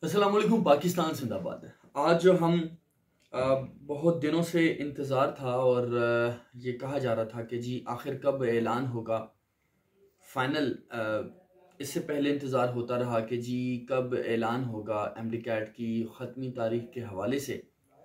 अस्सलाम वालेकुम। पाकिस्तान जिंदाबाद। आज हम बहुत दिनों से इंतज़ार था और ये कहा जा रहा था कि जी आखिर कब ऐलान होगा फाइनल। इससे पहले इंतज़ार होता रहा कि जी कब ऐलान होगा। एमडी कैट की ख़त्मी तारीख के हवाले से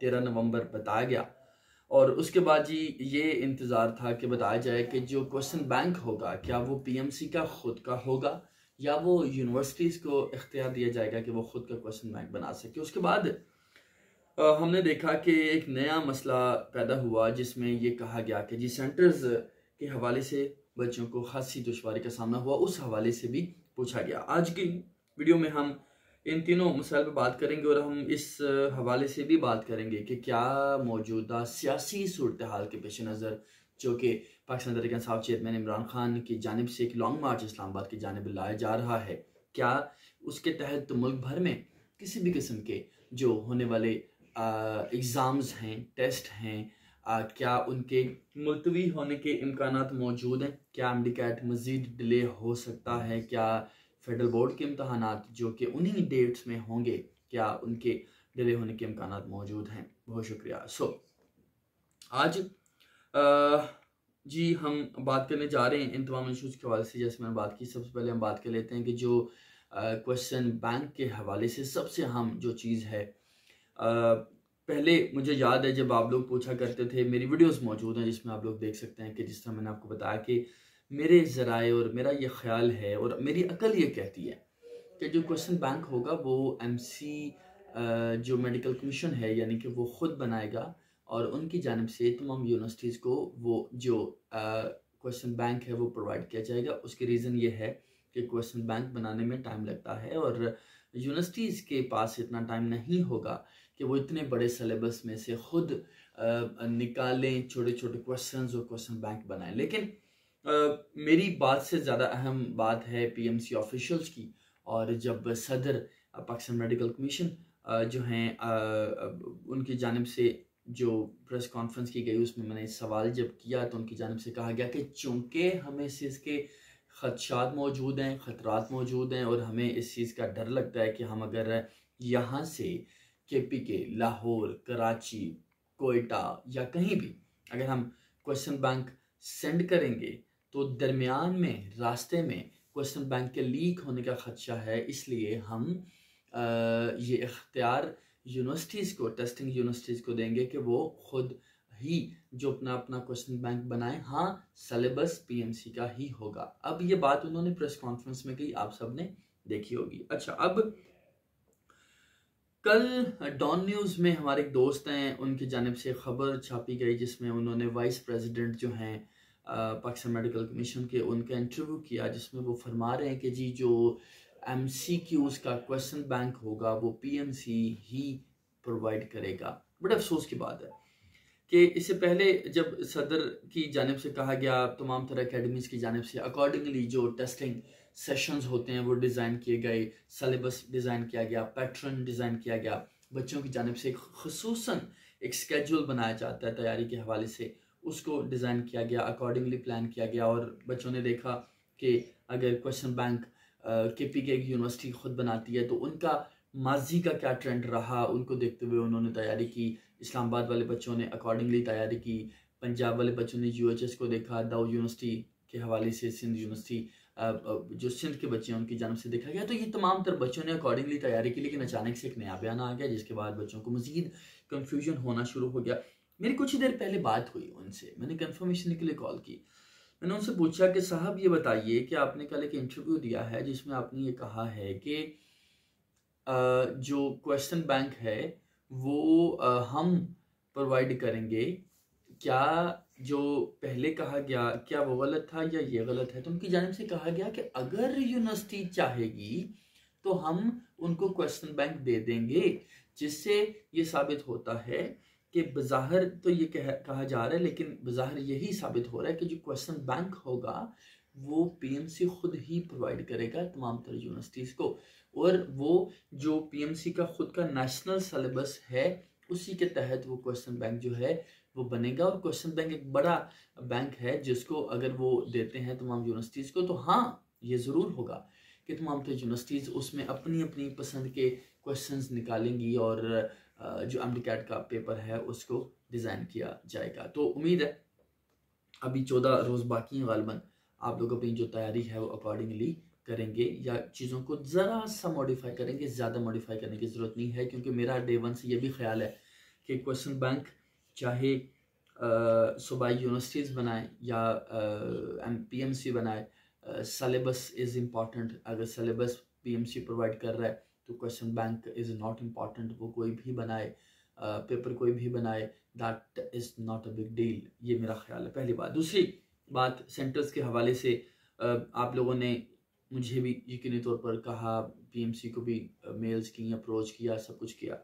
13 नवंबर बताया गया और उसके बाद जी ये इंतज़ार था कि बताया जाए कि जो क्वेश्चन बैंक होगा क्या वो पीएमसी का खुद का होगा या वो यूनिवर्सिटीज़ को इख्तियार दिया जाएगा कि वो खुद का क्वेश्चन बैंक बना सके। उसके बाद हमने देखा कि एक नया मसला पैदा हुआ जिसमें ये कहा गया कि जी सेंटर्स के हवाले से बच्चों को खासी दुश्वारी का सामना हुआ, उस हवाले से भी पूछा गया। आज की वीडियो में हम इन तीनों मसाइल पर बात करेंगे और हम इस हवाले से भी बात करेंगे कि क्या मौजूदा सियासी सूरत हाल के पेश नज़र जो कि पाकिस्तान तहरीक इंसाफ चेयरमैन इमरान खान की जानिब से एक लॉन्ग मार्च इस्लामाबाद की जानिब लाया जा रहा है, क्या उसके तहत मुल्क भर में किसी भी किस्म के जो होने वाले एग्ज़ाम्स हैं, टेस्ट हैं, क्या उनके मुलतवी होने के इम्कानात मौजूद हैं? क्या एमडी कैट मज़ीद डिले हो सकता है? क्या फेडरल बोर्ड के इम्तहानात जो कि उन्हीं डेट्स में होंगे, क्या उनके डिले होने के इम्कानात मौजूद हैं? बहुत शुक्रिया। आज जी हम बात करने जा रहे हैं इन तमाम इशूज़ के हवाले से। जैसे मैंने बात की, सबसे पहले हम बात कर लेते हैं कि जो क्वेश्चन बैंक के हवाले से सबसे अहम जो चीज़ है, पहले मुझे याद है जब आप लोग पूछा करते थे, मेरी वीडियोस मौजूद हैं जिसमें आप लोग देख सकते हैं कि जिस तरह मैंने आपको बताया कि मेरे ज़राए और मेरा ये ख्याल है और मेरी अकल ये कहती है कि जो क्वेश्चन बैंक होगा वो एमसी जो मेडिकल कमीशन है यानी कि वो ख़ुद बनाएगा और उनकी जानिब से तमाम यूनिवर्सिटीज़ को वो जो क्वेश्चन बैंक है वो प्रोवाइड किया जाएगा। उसकी रीज़न ये है कि क्वेश्चन बैंक बनाने में टाइम लगता है और यूनिवर्सिटीज़ के पास इतना टाइम नहीं होगा कि वो इतने बड़े सिलेबस में से खुद निकालें छोटे छोटे क्वेश्चंस और क्वेश्चन बैंक बनाएं। लेकिन मेरी बात से ज़्यादा अहम बात है पीएमसी ऑफिशियल्स की। और जब सदर पाकिस्तान मेडिकल कमीशन जो हैं उनकी जानिब से जो प्रेस कॉन्फ्रेंस की गई उसमें मैंने इस सवाल जब किया तो उनकी जानिब से कहा गया कि चूँकि हमें इस चीज़ के खदशात मौजूद हैं, ख़तरात मौजूद हैं और हमें इस चीज़ का डर लगता है कि हम अगर यहाँ से KPK, लाहौर, कराची, कोयटा या कहीं भी अगर हम क्वेश्चन बैंक सेंड करेंगे तो दरमियान में रास्ते में क्वेश्चन बैंक के लीक होने का खदशा है। इसलिए हम ये इख्तियार यूनिवर्सिटीज़ को, टेस्टिंग यूनिवर्सिटीज़ को देंगे कि वो खुद ही जो अपना अपना क्वेश्चन बैंक बनाए। हाँ, सिलेबस पीएमसी का ही होगा। अब ये बात उन्होंने प्रेस कॉन्फ्रेंस में कही, आप सब ने देखी होगी। अच्छा, अब कल डॉन न्यूज़ में हमारे एक दोस्त हैं, उनकी जानिब से खबर छापी गई जिसमें उन्होंने वाइस प्रेसिडेंट जो हैं पाकिस्तान मेडिकल कमीशन के, उनका इंटरव्यू किया जिसमें वो फरमा रहे हैं कि जी जो MCQs का क्वेश्चन बैंक होगा वो पीएमसी ही प्रोवाइड करेगा। बड़े अफसोस की बात है कि इससे पहले जब सदर की जानिब से कहा गया, तमाम तरह अकेडमीज़ की जानिब से अकॉर्डिंगली जो टेस्टिंग सेशंस होते हैं वो डिज़ाइन किए गए, सिलेबस डिज़ाइन किया गया, पैटर्न डिज़ाइन किया गया, बच्चों की जानिब से खुसूसन एक स्केड्यूल बनाया जाता है तैयारी के हवाले से, उसको डिज़ाइन किया गया, अकॉर्डिंगली प्लान किया गया। और बच्चों ने देखा कि अगर क्वेश्चन बैंक KPK की यूनिवर्सिटी खुद बनाती है तो उनका माजी का क्या ट्रेंड रहा, उनको देखते हुए उन्होंने तैयारी की। इस्लामाबाद वाले बच्चों ने अकॉर्डिंगली तैयारी की, पंजाब वाले बच्चों ने UHS को देखा, दाऊद यूनिवर्सिटी के हवाले से सिंध यूनिवर्सिटी जो सिंध के बच्चे हैं उनकी जानिब से देखा गया। तो ये तमाम तर बच्चों ने अकॉर्डिंगली तैयारी की, लेकिन अचानक से एक नया बयान आ गया जिसके बाद बच्चों को मज़ीद कन्फ्यूजन होना शुरू हो गया। मेरी कुछ ही देर पहले बात हुई उनसे, मैंने कन्फर्मेशन के लिए कॉल की। मैंने उनसे पूछा कि साहब ये बताइए कि आपने कल एक इंटरव्यू दिया है जिसमें आपने ये कहा है कि जो क्वेश्चन बैंक है वो हम प्रोवाइड करेंगे, क्या जो पहले कहा गया क्या वो गलत था या ये गलत है? तो उनकी जानिब से कहा गया कि अगर यूनिवर्सिटी चाहेगी तो हम उनको क्वेश्चन बैंक दे देंगे, जिससे ये साबित होता है कि बज़ाहिर तो ये कहा जा रहा है लेकिन बज़ाहिर यही साबित हो रहा है कि जो क्वेश्चन बैंक होगा वो पीएमसी खुद ही प्रोवाइड करेगा तमाम तरह यूनिवर्सिटीज़ को। और वो जो पीएमसी का खुद का नेशनल सिलेबस है उसी के तहत वो क्वेश्चन बैंक जो है वो बनेगा। और क्वेश्चन बैंक एक बड़ा बैंक है जिसको अगर वो देते हैं तमाम यूनिवर्सिटीज़ को तो हाँ, ये ज़रूर होगा कि तमाम यूनिवर्सिटीज़ उसमें अपनी अपनी पसंद के क्वेश्चंस निकालेंगी और जो एमडीकैट का पेपर है उसको डिज़ाइन किया जाएगा। तो उम्मीद है अभी 14 रोज़ बाकी हैं, गालिबन आप लोग अपनी जो तैयारी है वो अकॉर्डिंगली करेंगे या चीज़ों को ज़रा सा मॉडिफाई करेंगे, ज़्यादा मॉडिफाई करने की ज़रूरत नहीं है, क्योंकि मेरा डे वन से ये भी ख्याल है कि क्वेश्चन बैंक चाहे सूबाई यूनिवर्सिटीज़ बनाएं या PMC बनाए, सिलेबस इज़ इम्पॉर्टेंट। अगर सिलेबस PMC प्रोवाइड कर रहा है तो question bank is not important. वो कोई भी बनाए, पेपर कोई भी बनाए, that is not a big deal. ये मेरा ख्याल है, पहली बात। दूसरी बात, सेंटर्स के हवाले से आप लोगों ने मुझे भी यकीनी तौर पर कहा, PMC को भी मेल्स की, अप्रोच किया, सब कुछ किया।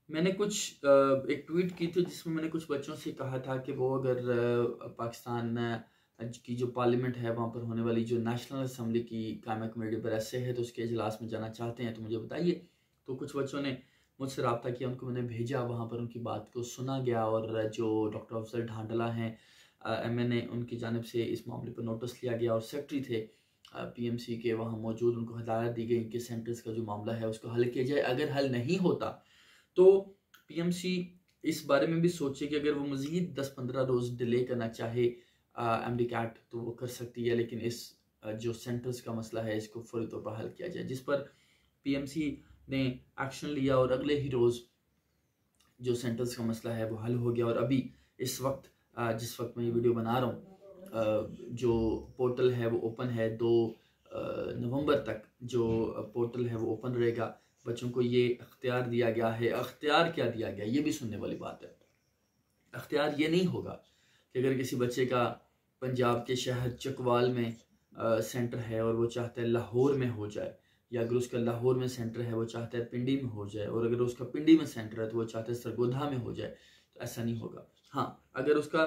मैंने कुछ एक ट्वीट की थी जिसमें मैंने कुछ बच्चों से कहा था कि वो अगर पाकिस्तान की जो पार्लियामेंट है वहाँ पर होने वाली जो नेशनल असम्बली की कायमा कमेटी पर ऐसे है तो उसके इजलास में जाना चाहते हैं तो मुझे बताइए। तो कुछ बच्चों ने मुझसे रब्ता किया, उनको मैंने भेजा, वहाँ पर उनकी बात को सुना गया और जो डॉक्टर अफजल ढांडला हैं MNA, उनकी जानिब से इस मामले पर नोटिस लिया गया और सेक्रेटरी थे PMC के वहाँ मौजूद, उनको हिदायत दी गई कि सेंटर्स का जो मामला है उसको हल किया जाए। अगर हल नहीं होता तो PMC इस बारे में भी सोचे कि अगर वो मज़ीद 10-15 रोज़ डिले करना चाहे MDCAT तो वो कर सकती है, लेकिन इस जो सेंटर्स का मसला है इसको फौरी तौर पर हल किया जाए, जिस पर PMC ने एक्शन लिया और अगले ही रोज़ जो सेंटर्स का मसला है वो हल हो गया। और अभी इस वक्त जिस वक्त मैं ये वीडियो बना रहा हूँ जो पोर्टल है वो ओपन है। 2 नवंबर तक जो पोर्टल है वो ओपन रहेगा। बच्चों को ये अख्तियार दिया गया है। अख्तियार क्या दिया गया, ये भी सुनने वाली बात है। अख्तियार ये नहीं होगा कि अगर किसी बच्चे का पंजाब के शहर चकवाल में सेंटर है और वो चाहता है लाहौर में हो जाए, या अगर उसका लाहौर में सेंटर है वो चाहता है पिंडी में हो जाए, और अगर उसका पिंडी में सेंटर है तो वो चाहता है सरगोधा में हो जाए, तो ऐसा नहीं होगा। हाँ, अगर उसका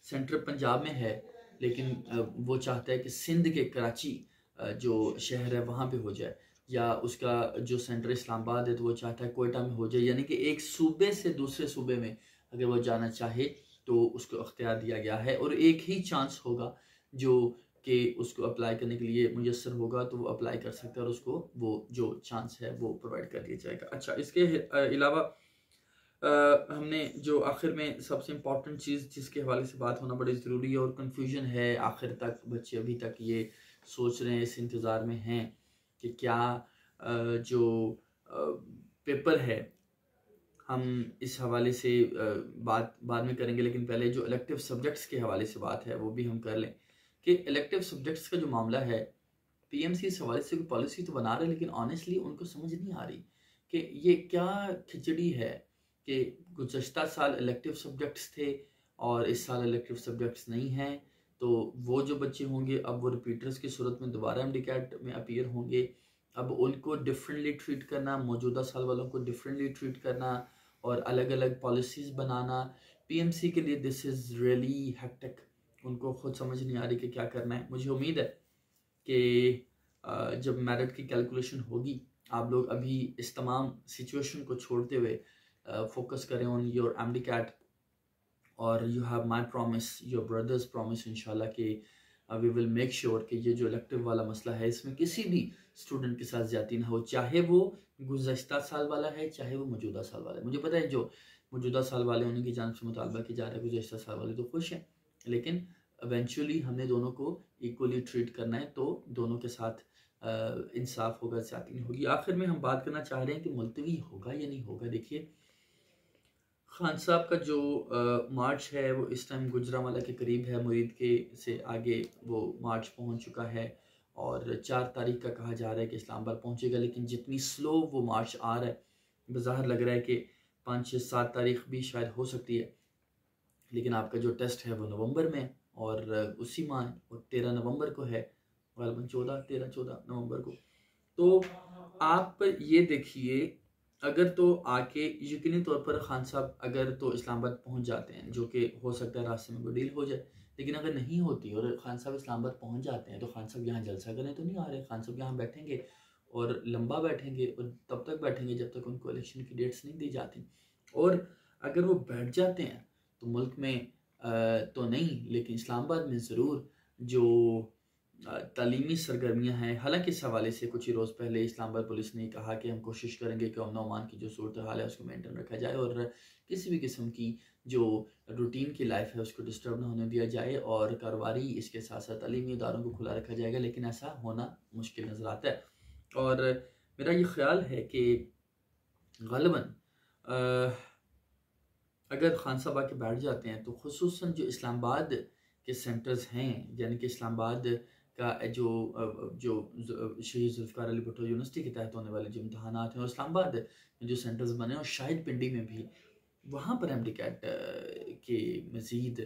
सेंटर पंजाब में है लेकिन वो चाहता है कि सिंध के कराची जो शहर है वहाँ पे हो जाए, या उसका जो सेंटर इस्लामाबाद है तो वो चाहता है कोयटा में हो जाए, यानी कि एक सूबे से दूसरे सूबे में अगर वो जाना चाहे तो उसको अख्तियार दिया गया है। और एक ही चांस होगा जो कि उसको अप्लाई करने के लिए मुयसर होगा, तो वो अप्लाई कर सकता है और उसको वो जो चांस है वो प्रोवाइड कर दिया जाएगा। अच्छा, इसके अलावा हमने जो आखिर में सबसे इम्पॉर्टेंट चीज़ जिसके हवाले से बात होना बड़ी ज़रूरी है और कन्फ्यूजन है, आखिर तक बच्चे अभी तक ये सोच रहे हैं, इस इंतज़ार में हैं कि क्या जो पेपर है, हम इस हवाले से बात बाद में करेंगे, लेकिन पहले जो इलेक्टिव सब्जेक्ट्स के हवाले से बात है वो भी हम कर लें कि इलेक्टिव सब्जेक्ट्स का जो मामला है, PMC इस हवाले से कोई पॉलिसी तो बना रहे हैं, लेकिन ऑनेस्टली उनको समझ नहीं आ रही कि ये क्या खिचड़ी है कि गुज़श्ता साल इलेक्टिव सब्जेक्ट्स थे और इस साल इलेक्टिव सब्जेक्ट्स नहीं हैं। तो वो जो बच्चे होंगे अब वो रिपीटर्स की सूरत में दोबारा MDCAT में अपीयर होंगे। अब उनको डिफरेंटली ट्रीट करना, मौजूदा साल वालों को डिफरेंटली ट्रीट करना और अलग अलग पॉलिसीज़ बनाना, PMC के लिए दिस इज़ रियली हेक्टिक। उनको खुद समझ नहीं आ रही कि क्या करना है। मुझे उम्मीद है कि जब मेरिट की कैलकुलेशन होगी, आप लोग अभी इस तमाम सिचुएशन को छोड़ते हुए फोकस करें ऑन योर MDCAT और you have my promise, your brothers promise इंशाल्लाह कि वी विल मेक श्योर कि ये जो इलेक्टिव वाला मसला है इसमें किसी भी स्टूडेंट के साथ ज़्यादती ना हो, चाहे वो गुज़श्ता साल वाला है चाहे वो मौजूदा साल वाला है। मुझे पता है जो मौजूदा साल वाले हैं उनकी जानिब से मुतालबा किया जा रहा है, गुज़श्ता साल वाले तो खुश हैं, लेकिन इवेंचुअली हमने दोनों को इक्वली ट्रीट करना है, तो दोनों के साथ इंसाफ होगा, ज़्यादती नहीं होगी। आखिर में हम बात करना चाह रहे हैं कि मुलतवी होगा या नहीं होगा। देखिए, खान साहब का जो मार्च है वो इस टाइम गुजरांवाला के करीब है, मुरीद के से आगे वो मार्च पहुंच चुका है और 4 तारीख का कहा जा रहा है कि इस्लामाबाद पहुंचेगा, लेकिन जितनी स्लो वो मार्च आ रहा है, बज़ाहिर लग रहा है कि 5, 6, 7 तारीख भी शायद हो सकती है, लेकिन आपका जो टेस्ट है वो नवंबर में और उसी माह और 13 नवंबर को है, गालिबन 13-14 नवंबर को। तो आप ये देखिए, अगर तो आके यकीनी तौर पर खान साहब अगर तो इस्लामाबाद पहुंच जाते हैं, जो कि हो सकता है रास्ते में कोई डील हो जाए, लेकिन अगर नहीं होती और खान साहब इस्लामाबाद पहुंच जाते हैं तो खान साहब यहाँ जलसा करने तो नहीं आ रहे। खान साहब यहाँ बैठेंगे और लंबा बैठेंगे और तब तक बैठेंगे जब तक उनको इलेक्शन की डेट्स नहीं दी जाती। और अगर वो बैठ जाते हैं तो मुल्क में तो नहीं, लेकिन इस्लामाबाद में ज़रूर जो तालीमी सरगर्मियाँ हैं। हालांकि इस हवाले से कुछ ही रोज़ पहले इस्लामाबाद पुलिस ने कहा कि हम कोशिश करेंगे कि अमन अमान की जो सूरत हाल है उसको मेंटेन रखा जाए और किसी भी किस्म की जो रूटीन की लाइफ है उसको डिस्टर्ब ना होने दिया जाए, और कारोबारी इसके साथ साथ तालीमी इदारों को खुला रखा जाएगा, लेकिन ऐसा होना मुश्किल नज़र आता है। और मेरा ये ख्याल है कि ग़ालिबन अगर खान साहब आके बैठ जाते हैं तो खुसूसन जो इस्लामाबाद के सेंटर्स हैं, यानी कि इस्लामाबाद का जो शहीद जुल्फ़िकार अली भुट्टो यूनिवर्सिटी के तहत होने वाले जो इम्तहानात हैं और इस्लामाबाद में जो सेंटर्स बने और शायद पिंडी में भी, वहाँ पर एमडी कैट के मज़ीद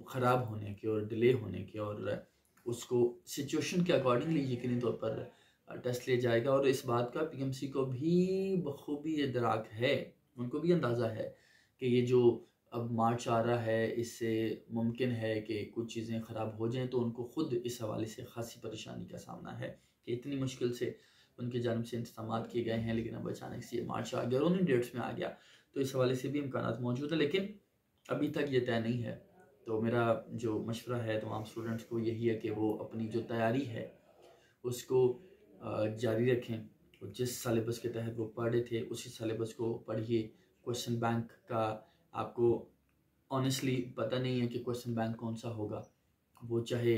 ख़राब होने के और डिले होने के और उसको सिचुएशन के अकॉर्डिंगली यकीनी तौर पर टेस्ट लिया जाएगा। और इस बात का पीएमसी को भी बखूबी इदराक है, उनको भी अंदाज़ा है कि ये जो अब मार्च आ रहा है इससे मुमकिन है कि कुछ चीज़ें ख़राब हो जाएं, तो उनको ख़ुद इस हवाले से ख़ासी परेशानी का सामना है कि इतनी मुश्किल से उनकी जानिब से इंतज़ामात किए गए हैं, लेकिन अब अचानक से ये मार्च आ गया और उन्हीं डेट्स में आ गया, तो इस हवाले से भी इम्कानात मौजूद है, लेकिन अभी तक ये तय नहीं है। तो मेरा जो मशवरा है तमाम स्टूडेंट्स को यही है कि वो अपनी जो तैयारी है उसको जारी रखें और जिस सलेबस के तहत वो पढ़ रहे थे उसी सलेबस को पढ़िए। क्वेश्चन बैंक का आपको ऑनेस्टली पता नहीं है कि क्वेश्चन बैंक कौन सा होगा, वो चाहे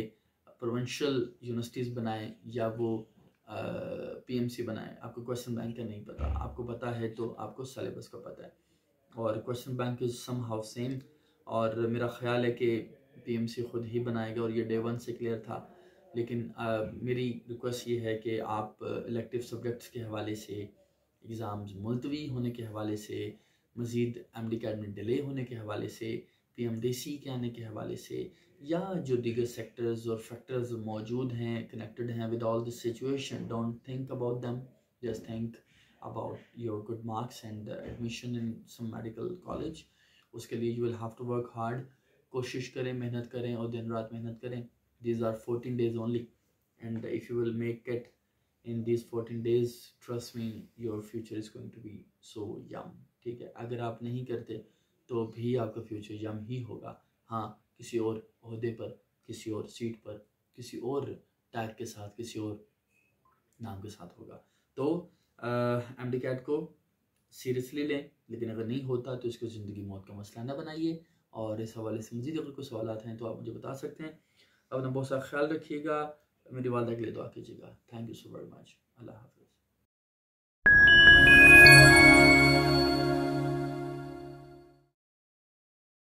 प्रोविंशियल यूनिवर्सिटीज़ बनाएं या वो पीएमसी बनाएं, आपको क्वेश्चन बैंक का नहीं पता। आपको पता है तो आपको सलेबस का पता है, और question bank is somehow same. और मेरा ख़्याल है कि पीएमसी ख़ुद ही बनाएगा और ये डे 1 से क्लियर था, लेकिन मेरी रिक्वेस्ट ये है कि आप इलेक्टिव सब्जेक्ट्स के हवाले से, एग्ज़ाम्स मुलतवी होने के हवाले से, मज़ीद एमडी कैट में डिले होने के हवाले से, पीएमडीसी के आने के हवाले से, या जो दीगर सेक्टर्स और फैक्टर्स मौजूद हैं कनेक्टेड हैं with all this situation, don't think about them, just think about your good marks and admission in some medical college. उसके लिए you will have to work hard, कोशिश करें, मेहनत करें और दिन रात मेहनत करें। These are 14 days only, and if you will make it in these 14 days, trust me, your future is going to be so yum। ठीक है, अगर आप नहीं करते तो भी आपका फ्यूचर यम ही होगा। हाँ, किसी और ओहदे पर, किसी और सीट पर, किसी और टैग के साथ, किसी और नाम के साथ होगा। तो एमडी कैट को सीरियसली लें, लेकिन अगर नहीं होता तो इसको ज़िंदगी मौत का मसला न बनाइए। और इस हवाले से मज़ीद अगर कोई सवाल हैं तो आप मुझे बता सकते हैं। अपना बहुत सा ख्याल रखिएगा, मेरी वालदा के लिए दुआ कीजिएगा। Thank you so very much. अल्लाह हाफ़िज़।